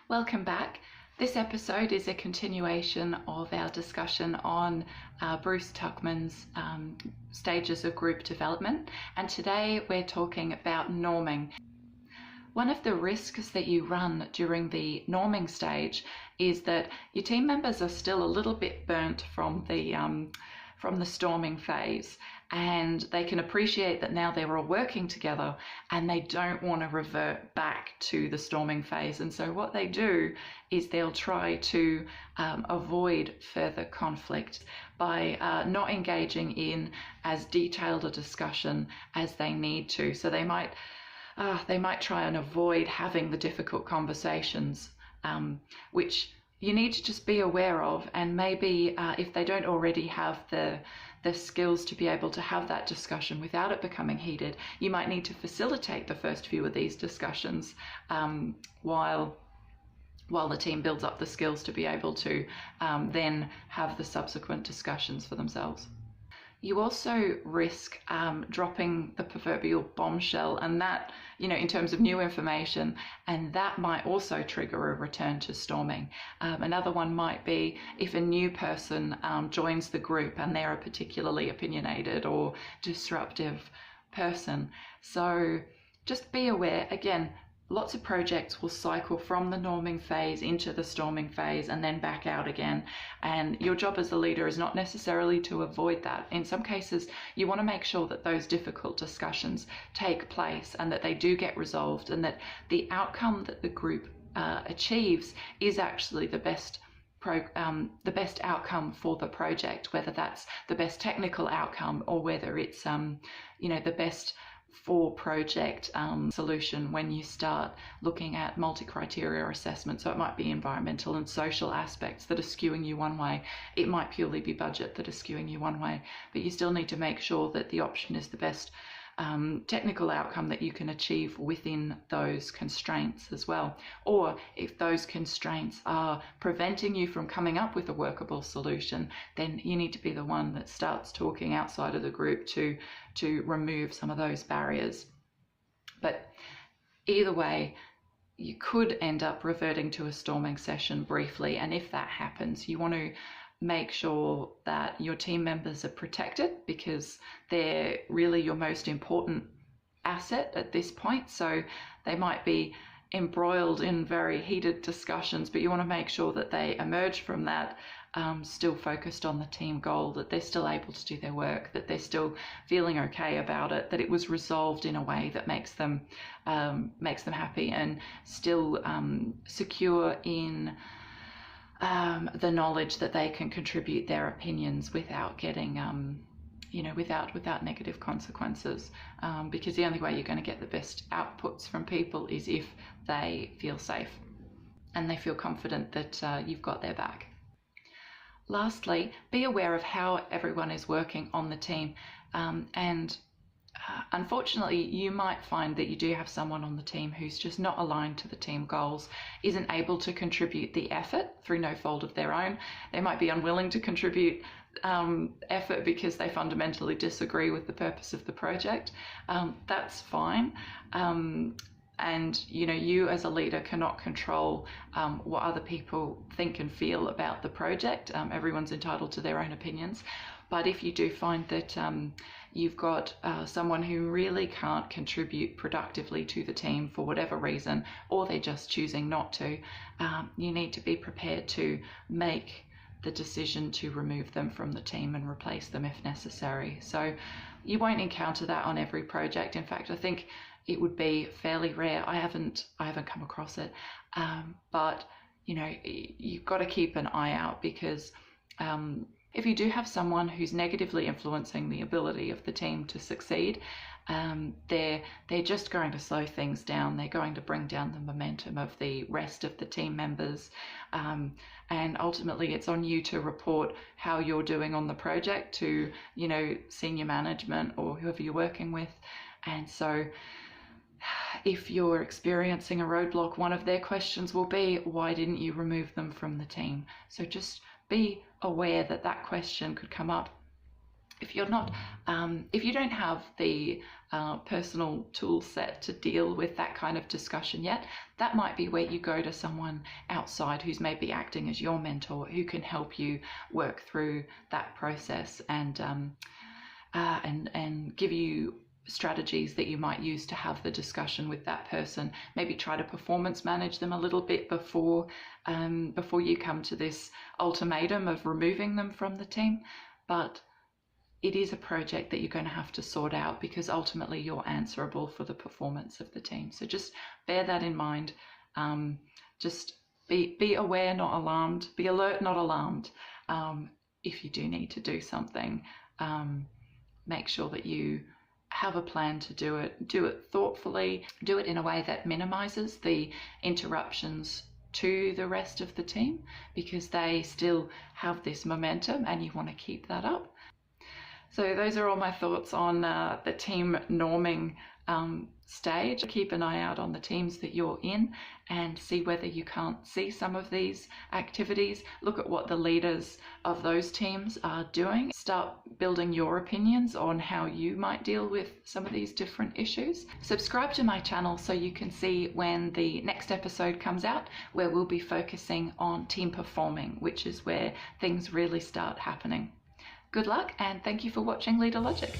Welcome back. This episode is a continuation of our discussion on Bruce Tuckman's stages of group development, and today we're talking about norming. One of the risks that you run during the norming stage is that your team members are still a little bit burnt from the storming phase, and they can appreciate that now they're all working together and they don't want to revert back to the storming phase. And so what they do is they'll try to avoid further conflict by not engaging in as detailed a discussion as they need to. So they might try and avoid having the difficult conversations, which you need to just be aware of, and maybe if they don't already have the skills to be able to have that discussion without it becoming heated, you might need to facilitate the first few of these discussions while the team builds up the skills to be able to then have the subsequent discussions for themselves. You also risk dropping the proverbial bombshell, and that, in terms of new information, and that might also trigger a return to storming. Another one might be if a new person joins the group and they're a particularly opinionated or disruptive person. So just be aware, again, lots of projects will cycle from the norming phase into the storming phase and then back out again. And your job as a leader is not necessarily to avoid that. In some cases, you want to make sure that those difficult discussions take place and that they do get resolved, and that the outcome that the group achieves is actually the best outcome for the project, whether that's the best technical outcome or whether it's the best for project solution when you start looking at multi-criteria assessment. So it might be environmental and social aspects that are skewing you one way. It might purely be budget that is skewing you one way, but you still need to make sure that the option is the best technical outcome that you can achieve within those constraints as well. Or if those constraints are preventing you from coming up with a workable solution, then you need to be the one that starts talking outside of the group to remove some of those barriers. But either way, you could end up reverting to a storming session briefly, and if that happens, you want to make sure that your team members are protected, because they're really your most important asset at this point. So they might be embroiled in very heated discussions, but you want to make sure that they emerge from that still focused on the team goal, that they're still able to do their work, that they're still feeling okay about it, that it was resolved in a way that makes them happy, and still secure in the knowledge that they can contribute their opinions without getting, without negative consequences. Because the only way you're going to get the best outputs from people is if they feel safe and they feel confident that you've got their back. Lastly, be aware of how everyone is working on the team, and unfortunately, you might find that you do have someone on the team who's just not aligned to the team goals, isn't able to contribute the effort through no fault of their own. They might be unwilling to contribute effort because they fundamentally disagree with the purpose of the project. That's fine. And you as a leader cannot control what other people think and feel about the project. Everyone's entitled to their own opinions. But if you do find that you've got someone who really can't contribute productively to the team for whatever reason, or they're just choosing not to, you need to be prepared to make the decision to remove them from the team and replace them if necessary. So you won't encounter that on every project. In fact, I think it would be fairly rare. I haven't come across it, but you've got to keep an eye out, because if you do have someone who's negatively influencing the ability of the team to succeed, they're just going to slow things down. They're going to bring down the momentum of the rest of the team members, and ultimately it's on you to report how you're doing on the project to senior management or whoever you're working with. And so if you're experiencing a roadblock, one of their questions will be, why didn't you remove them from the team? So just be aware that that question could come up If you're not, if you don't have the personal tool set to deal with that kind of discussion yet, that might be where you go to someone outside who's maybe acting as your mentor, who can help you work through that process and give you strategies that you might use to have the discussion with that person. Maybe try to performance manage them a little bit before you come to this ultimatum of removing them from the team. But it is a project that you're going to have to sort out, because ultimately you're answerable for the performance of the team. So just bear that in mind. Just be aware, not alarmed. Be alert, not alarmed. If you do need to do something, make sure that you have a plan to do it thoughtfully, do it in a way that minimizes the interruptions to the rest of the team, because they still have this momentum and you want to keep that up. So those are all my thoughts on the team norming stage. Keep an eye out on the teams that you're in and see whether you can't see some of these activities. Look at what the leaders of those teams are doing. Start building your opinions on how you might deal with some of these different issues. Subscribe to my channel so you can see when the next episode comes out, where we'll be focusing on team performing, which is where things really start happening. Good luck, and thank you for watching Leader Logic.